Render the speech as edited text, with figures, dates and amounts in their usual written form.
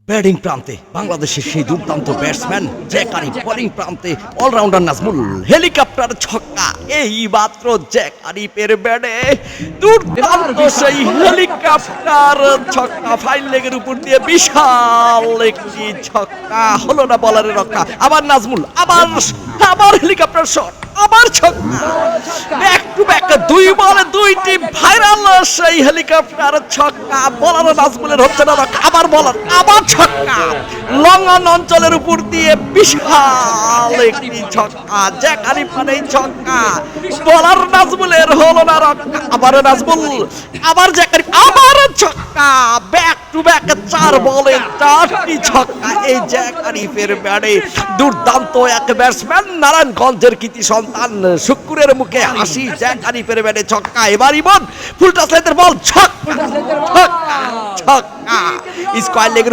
Batting প্রান্তে বাংলাদেশের সেই দুর্দান্ত ব্যাটসম্যান জ্যাক আরিফ, বোলিং প্রান্তে অলরাউন্ডার নাজমুল। হেলিকপ্টার ছক্কা এই মাত্র জ্যাক আরিফের ব্যাটে দুর্দান্ত সেই হেলিকপ্টার ছক্কা, ফাইন লেগের উপর দিয়ে বিশাল একটি ছক্কা, হলো না বলারের রক্ষা। আবার নাজমুল, আবার হেলিকপ্টার শট, আবার ছক্কা, ব্যাক টু ব্যাক দুই বলে দুইটি ভাইরাল সেই হেলিকপ্টার ছক্কা। বলার নাজমুলের হচ্ছে না রক্ষা, আবার বলার, আবার ছক্কা, লং অন অঞ্চলের উপর দিয়ে বিশাল একটি ছক্কা। জ্যাক আরিফ মানেই ছক্কা, বলার নাজমুলের হলো না রক্ষা, আবার নাজমুল, আবার জ্যাক আরিফ, আবার ছক্কা, ব্যাক টু ব্যাক চার বলে চারটি ছক্কা এই জ্যাক আরিফের ব্যাটে। দুর্দান্ত এক ব্যাটসম্যান, নারায়ণগঞ্জের কৃতি সন্তান, শুক্কুরের মুখে হাসি, জ্যাক আরিফের ব্যাটে ছক্কা। এবার ইমন ফুল টাচ বল, ছক্কা, ছক্কা, ছক্কা, স্কয়ার লেগের